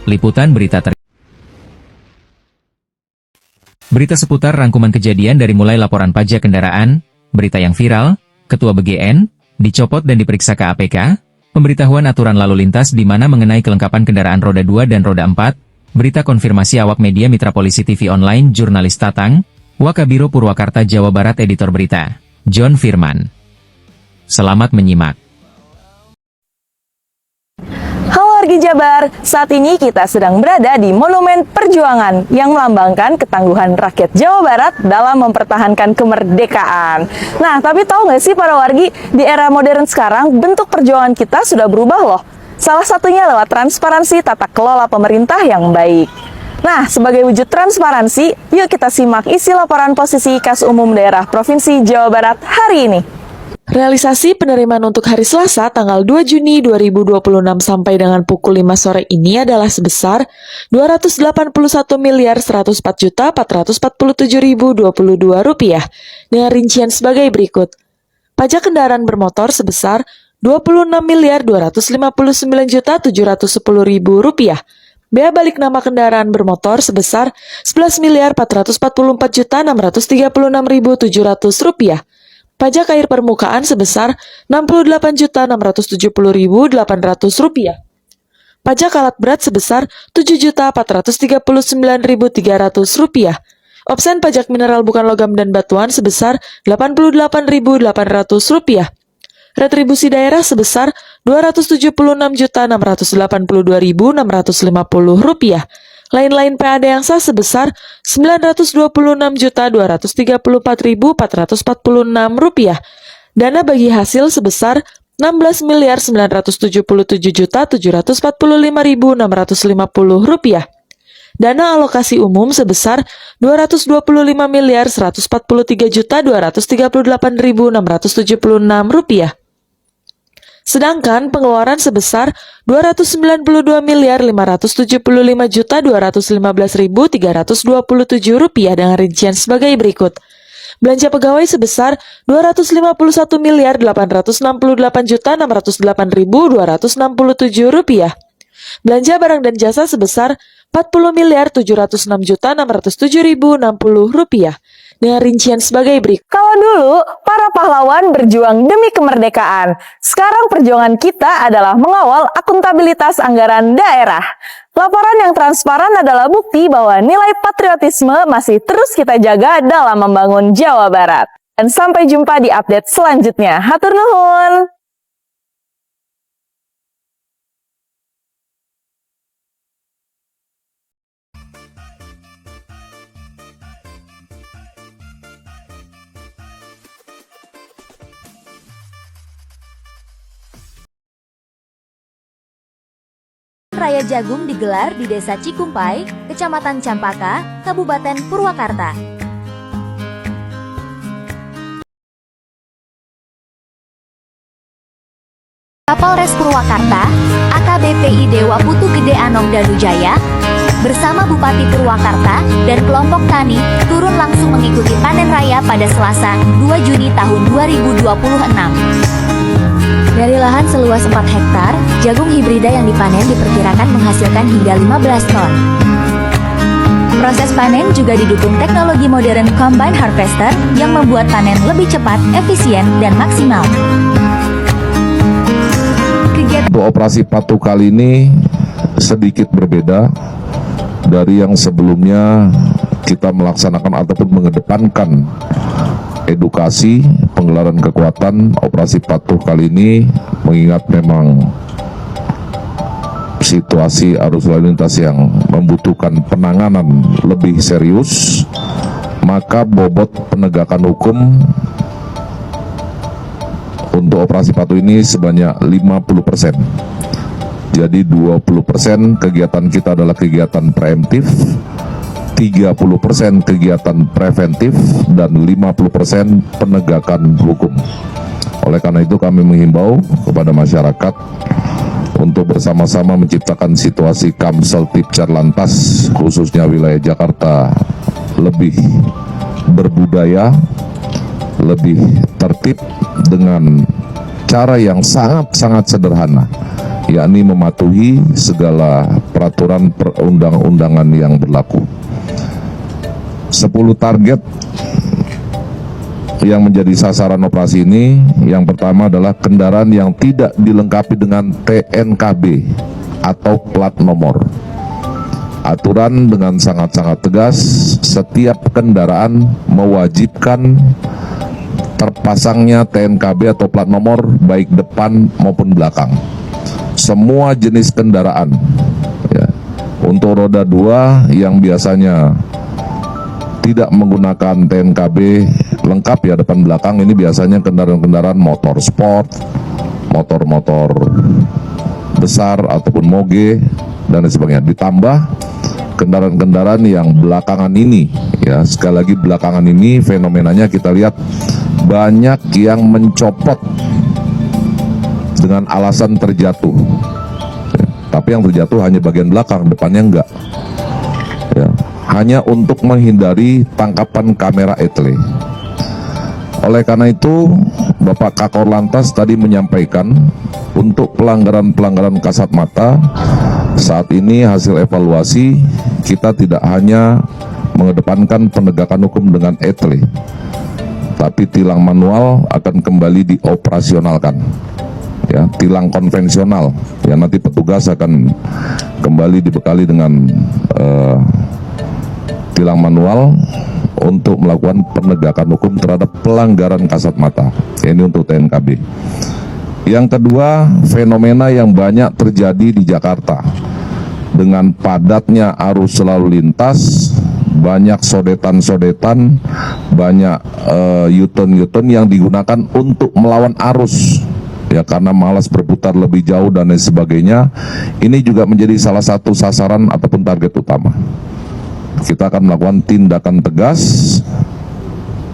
Liputan berita Berita seputar rangkuman kejadian dari mulai laporan pajak kendaraan, berita yang viral, Ketua BGN, dicopot dan diperiksa KAPK, pemberitahuan aturan lalu lintas di mana mengenai kelengkapan kendaraan roda 2 dan roda 4, berita konfirmasi awak media Mitra Polisi TV Online Jurnalis Tatang, Wakabiro Purwakarta Jawa Barat Editor Berita, John Firman. Selamat menyimak. Halo wargi Jabar, saat ini kita sedang berada di Monumen Perjuangan yang melambangkan ketangguhan rakyat Jawa Barat dalam mempertahankan kemerdekaan. Nah, tapi tahu nggak sih para wargi, di era modern sekarang bentuk perjuangan kita sudah berubah loh. Salah satunya lewat transparansi tata kelola pemerintah yang baik. Nah, sebagai wujud transparansi, yuk kita simak isi laporan posisi Kas Umum Daerah Provinsi Jawa Barat hari ini. Realisasi penerimaan untuk hari Selasa tanggal 2 Juni 2026 sampai dengan pukul 5 sore ini adalah sebesar Rp281.447.447.022 dengan rincian sebagai berikut. Pajak kendaraan bermotor sebesar Rp26.259.710.000. Bea balik nama kendaraan bermotor sebesar Rp11.444.636.700. Pajak air permukaan sebesar Rp68.670.800. Pajak alat berat sebesar Rp7.439.300. Opsen pajak mineral bukan logam dan batuan sebesar Rp88.800. Retribusi daerah sebesar Rp276.682.650. Lain-lain PAD yang sah sebesar Rp926.234.446. Dana bagi hasil sebesar Rp16.977.745.650. Dana alokasi umum sebesar Rp225.143.238.676. Sedangkan pengeluaran sebesar Rp292.575.215.327 dengan rincian sebagai berikut. Belanja pegawai sebesar Rp251.868.608.267. Belanja barang dan jasa sebesar Rp40.076.607.060 dengan rincian sebagai berikut. Kalau dulu, para pahlawan berjuang demi kemerdekaan. Sekarang perjuangan kita adalah mengawal akuntabilitas anggaran daerah. Laporan yang transparan adalah bukti bahwa nilai patriotisme masih terus kita jaga dalam membangun Jawa Barat. Dan sampai jumpa di update selanjutnya. Hatur nuhun! Raya Jagung digelar di Desa Cikumpai, Kecamatan Campaka, Kabupaten Purwakarta. Kapolres Purwakarta, AKBP Dewa Putu Gede Anong Danujaya, bersama Bupati Purwakarta dan kelompok tani turun langsung mengikuti panen raya pada Selasa, 2 Juni tahun 2026. Dari lahan seluas 4 hektar, jagung hibrida yang dipanen diperkirakan menghasilkan hingga 15 ton. Proses panen juga didukung teknologi modern Combine Harvester yang membuat panen lebih cepat, efisien, dan maksimal. Operasi patuh kali ini sedikit berbeda dari yang sebelumnya kita melaksanakan ataupun mengedepankan edukasi, penggelaran kekuatan. Operasi patuh kali ini mengingat memang situasi arus lalu lintas yang membutuhkan penanganan lebih serius, maka bobot penegakan hukum untuk operasi patuh ini sebanyak 50%. Jadi 20% kegiatan kita adalah kegiatan preemptif, 30% kegiatan preventif, dan 50% penegakan hukum. Oleh karena itu kami menghimbau kepada masyarakat untuk bersama-sama menciptakan situasi Kamseltipcar Lantas, khususnya wilayah Jakarta, lebih berbudaya, lebih tertib dengan cara yang sangat-sangat sederhana, yakni mematuhi segala peraturan perundang-undangan yang berlaku. 10 target yang menjadi sasaran operasi ini, yang pertama adalah kendaraan yang tidak dilengkapi dengan TNKB atau plat nomor. Aturan dengan sangat-sangat tegas, setiap kendaraan mewajibkan terpasangnya TNKB atau plat nomor baik depan maupun belakang. Semua jenis kendaraan, ya. Untuk roda 2 yang biasanya tidak menggunakan TNKB lengkap ya depan belakang, ini biasanya kendaraan-kendaraan motor sport, motor-motor besar ataupun moge dan lain sebagainya. Ditambah kendaraan-kendaraan yang belakangan ini, ya sekali lagi belakangan ini fenomenanya kita lihat banyak yang mencopot dengan alasan terjatuh, ya, tapi yang terjatuh hanya bagian belakang, depannya enggak, ya, hanya untuk menghindari tangkapan kamera etle. Oleh karena itu, Bapak Kakor Lantas tadi menyampaikan untuk pelanggaran-pelanggaran kasat mata, saat ini hasil evaluasi kita tidak hanya mengedepankan penegakan hukum dengan etle, tapi tilang manual akan kembali dioperasionalkan. Ya, tilang konvensional, ya nanti petugas akan kembali dibekali dengan tilang manual untuk melakukan penegakan hukum terhadap pelanggaran kasat mata. Ini untuk TNKB. Yang kedua, fenomena yang banyak terjadi di Jakarta dengan padatnya arus lalu lintas, banyak sodetan-sodetan, banyak U-turn yang digunakan untuk melawan arus, ya karena malas berputar lebih jauh dan lain sebagainya. Ini juga menjadi salah satu sasaran ataupun target utama. Kita akan melakukan tindakan tegas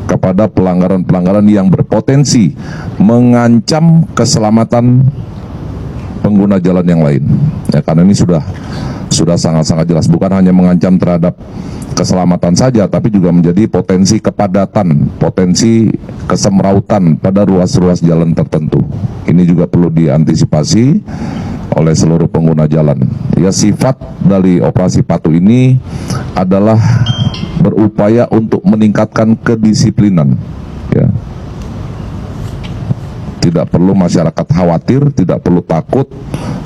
kepada pelanggaran-pelanggaran yang berpotensi mengancam keselamatan pengguna jalan yang lain. Ya, karena ini sudah sangat-sangat jelas, bukan hanya mengancam terhadap keselamatan saja, tapi juga menjadi potensi kepadatan, potensi kesemrautan pada ruas-ruas jalan tertentu. Ini juga perlu diantisipasi oleh seluruh pengguna jalan. Ya, sifat dari operasi patuh ini adalah berupaya untuk meningkatkan kedisiplinan. Ya. Tidak perlu masyarakat khawatir, tidak perlu takut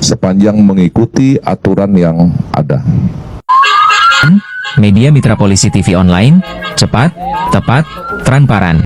sepanjang mengikuti aturan yang ada. Media Mitra Polisi TV Online, cepat, tepat, transparan.